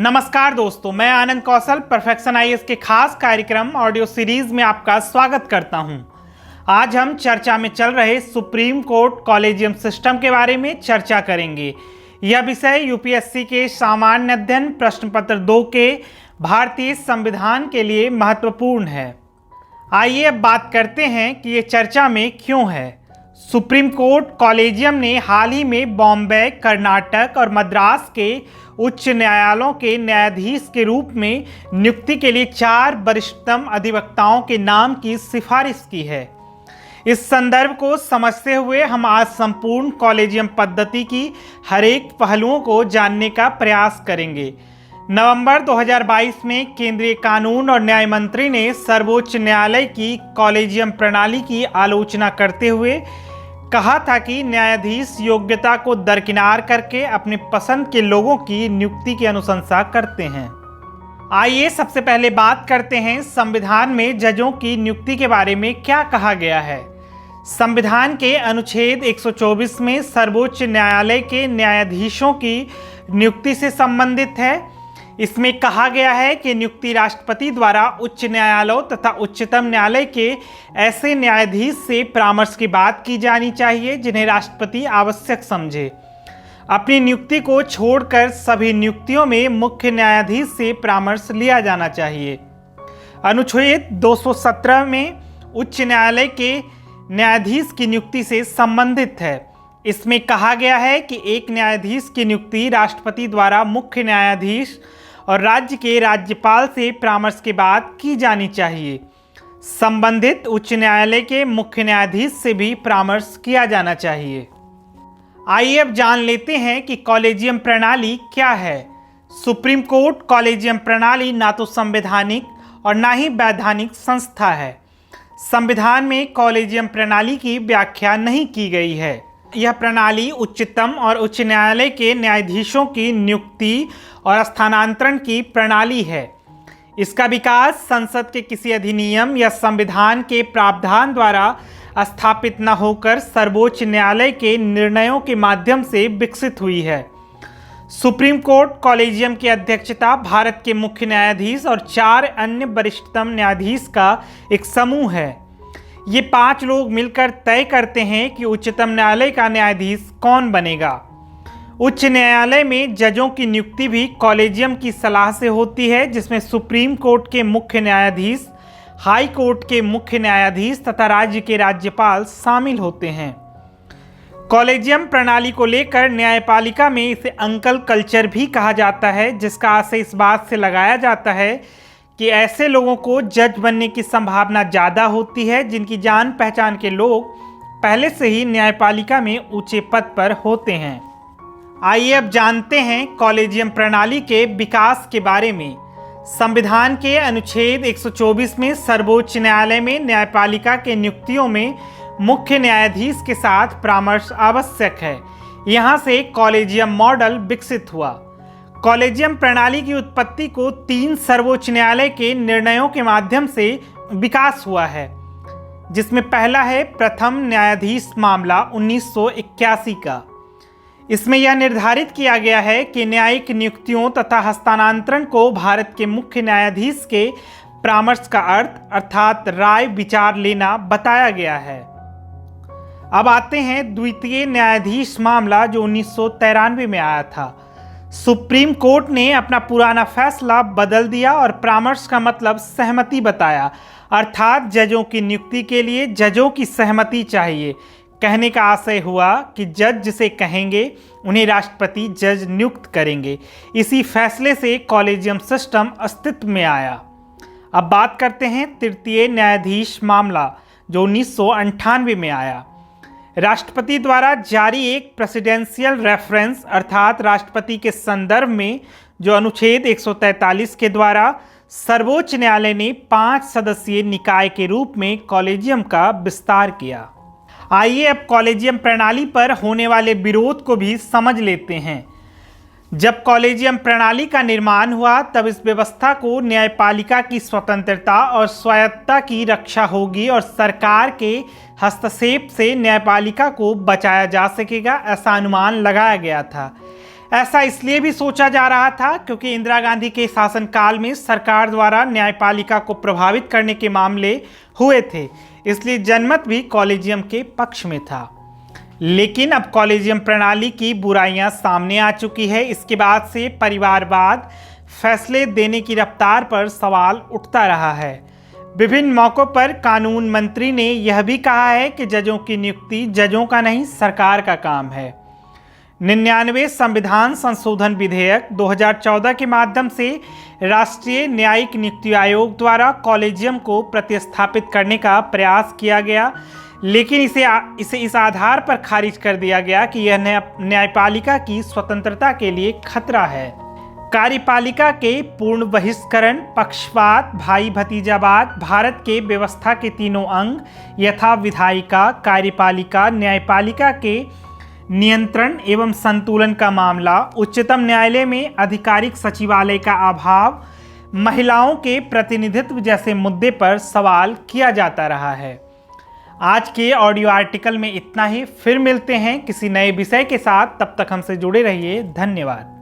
नमस्कार दोस्तों, मैं आनंद कौशल परफेक्शन आईएएस के खास कार्यक्रम ऑडियो सीरीज में आपका स्वागत करता हूं। आज हम चर्चा में चल रहे सुप्रीम कोर्ट कॉलेजियम सिस्टम के बारे में चर्चा करेंगे। यह विषय यूपीएससी के सामान्य अध्ययन प्रश्न पत्र 2 के भारतीय संविधान के लिए महत्वपूर्ण है। आइए अब बात करते हैं कि ये चर्चा में क्यों है। सुप्रीम कोर्ट कॉलेजियम ने हाल ही में बॉम्बे, कर्नाटक और मद्रास के उच्च न्यायालयों के न्यायाधीश के रूप में नियुक्ति के लिए 4 वरिष्ठतम अधिवक्ताओं के नाम की सिफारिश की है। इस संदर्भ को समझते हुए हम आज संपूर्ण कॉलेजियम पद्धति की हर एक पहलुओं को जानने का प्रयास करेंगे। नवंबर 2022 में केंद्रीय कानून और न्याय मंत्री ने सर्वोच्च न्यायालय की कॉलेजियम प्रणाली की आलोचना करते हुए कहा था कि न्यायाधीश योग्यता को दरकिनार करके अपने पसंद के लोगों की नियुक्ति की अनुशंसा करते हैं। आइए सबसे पहले बात करते हैं संविधान में जजों की नियुक्ति के बारे में क्या कहा गया है। संविधान के अनुच्छेद 124 में सर्वोच्च न्यायालय के न्यायाधीशों की नियुक्ति से संबंधित है। इसमें कहा गया है कि नियुक्ति राष्ट्रपति द्वारा उच्च न्यायालयों तथा उच्चतम न्यायालय के ऐसे न्यायाधीश से परामर्श की बात की जानी चाहिए जिन्हें राष्ट्रपति आवश्यक समझे। अपनी नियुक्ति को छोड़कर सभी नियुक्तियों में मुख्य न्यायाधीश से परामर्श लिया जाना चाहिए। अनुच्छेद 217 में उच्च न्यायालय के न्यायाधीश की नियुक्ति से संबंधित है। इसमें कहा गया है कि एक न्यायाधीश की नियुक्ति राष्ट्रपति द्वारा मुख्य न्यायाधीश और राज्य के राज्यपाल से परामर्श के बाद की जानी चाहिए। संबंधित उच्च न्यायालय के मुख्य न्यायाधीश से भी परामर्श किया जाना चाहिए। आइए अब जान लेते हैं कि कॉलेजियम प्रणाली क्या है। सुप्रीम कोर्ट कॉलेजियम प्रणाली ना तो संवैधानिक और ना ही वैधानिक संस्था है। संविधान में कॉलेजियम प्रणाली की व्याख्या नहीं की गई है। यह प्रणाली उच्चतम और उच्च न्यायालय के न्यायाधीशों की नियुक्ति और स्थानांतरण की प्रणाली है। इसका विकास संसद के किसी अधिनियम या संविधान के प्रावधान द्वारा स्थापित न होकर सर्वोच्च न्यायालय के निर्णयों के माध्यम से विकसित हुई है। सुप्रीम कोर्ट कॉलेजियम की अध्यक्षता भारत के मुख्य न्यायाधीश और 4 अन्य वरिष्ठतम न्यायाधीश का एक समूह है। ये 5 लोग मिलकर तय करते हैं कि उच्चतम न्यायालय का न्यायाधीश कौन बनेगा। उच्च न्यायालय में जजों की नियुक्ति भी कॉलेजियम की सलाह से होती है, जिसमें सुप्रीम कोर्ट के मुख्य न्यायाधीश, हाई कोर्ट के मुख्य न्यायाधीश तथा राज्य के राज्यपाल शामिल होते हैं। कॉलेजियम प्रणाली को लेकर न्यायपालिका में इसे अंकल कल्चर भी कहा जाता है, जिसका आशय इस बात से लगाया जाता है कि ऐसे लोगों को जज बनने की संभावना ज़्यादा होती है जिनकी जान पहचान के लोग पहले से ही न्यायपालिका में ऊंचे पद पर होते हैं। आइए अब जानते हैं कॉलेजियम प्रणाली के विकास के बारे में। संविधान के अनुच्छेद 124 में सर्वोच्च न्यायालय में न्यायपालिका के नियुक्तियों में मुख्य न्यायाधीश के साथ परामर्श आवश्यक है। यहाँ से कॉलेजियम मॉडल विकसित हुआ। कॉलेजियम प्रणाली की उत्पत्ति को 3 सर्वोच्च न्यायालय के निर्णयों के माध्यम से विकास हुआ है, जिसमें पहला है प्रथम न्यायाधीश मामला 1981 का। इसमें यह निर्धारित किया गया है कि न्यायिक नियुक्तियों तथा हस्तांतरण को भारत के मुख्य न्यायाधीश के परामर्श का अर्थ अर्थात राय विचार लेना बताया गया है। अब आते हैं द्वितीय न्यायाधीश मामला जो 1993 में आया था। सुप्रीम कोर्ट ने अपना पुराना फैसला बदल दिया और परामर्श का मतलब सहमति बताया, अर्थात जजों की नियुक्ति के लिए जजों की सहमति चाहिए। कहने का आशय हुआ कि जज जिसे कहेंगे उन्हें राष्ट्रपति जज नियुक्त करेंगे। इसी फैसले से कॉलेजियम सिस्टम अस्तित्व में आया। अब बात करते हैं तृतीय न्यायाधीश मामला जो 1998 में आया। राष्ट्रपति द्वारा जारी एक प्रेसिडेंशियल रेफरेंस अर्थात राष्ट्रपति के संदर्भ में जो अनुच्छेद 143 के द्वारा सर्वोच्च न्यायालय ने 5 सदस्यीय निकाय के रूप में कॉलेजियम का विस्तार किया। आइए अब कॉलेजियम प्रणाली पर होने वाले विरोध को भी समझ लेते हैं। जब कॉलेजियम प्रणाली का निर्माण हुआ तब इस व्यवस्था को न्यायपालिका की स्वतंत्रता और स्वायत्तता की रक्षा होगी और सरकार के हस्तक्षेप से न्यायपालिका को बचाया जा सकेगा, ऐसा अनुमान लगाया गया था। ऐसा इसलिए भी सोचा जा रहा था क्योंकि इंदिरा गांधी के शासनकाल में सरकार द्वारा न्यायपालिका को प्रभावित करने के मामले हुए थे, इसलिए जनमत भी कॉलेजियम के पक्ष में था। लेकिन अब कॉलेजियम प्रणाली की बुराइयां सामने आ चुकी है। इसके बाद से परिवारवाद फैसले देने की रफ्तार पर सवाल उठता रहा है। विभिन्न मौकों पर कानून मंत्री ने यह भी कहा है कि जजों की नियुक्ति जजों का नहीं, सरकार का काम है। 99 संविधान संशोधन विधेयक 2014 के माध्यम से राष्ट्रीय न्यायिक नियुक्ति आयोग द्वारा कॉलेजियम को प्रतिस्थापित करने का प्रयास किया गया, लेकिन इसे इस आधार पर खारिज कर दिया गया कि यह न्यायपालिका की स्वतंत्रता के लिए खतरा है। कार्यपालिका के पूर्ण बहिष्करण, पक्षपात, भाई भतीजावाद, भारत के व्यवस्था के तीनों अंग यथा विधायिका, कार्यपालिका, न्यायपालिका के नियंत्रण एवं संतुलन का मामला, उच्चतम न्यायालय में आधिकारिक सचिवालय का अभाव, महिलाओं के प्रतिनिधित्व जैसे मुद्दे पर सवाल किया जाता रहा है। आज के ऑडियो आर्टिकल में इतना ही। फिर मिलते हैं किसी नए विषय के साथ, तब तक हमसे जुड़े रहिए। धन्यवाद।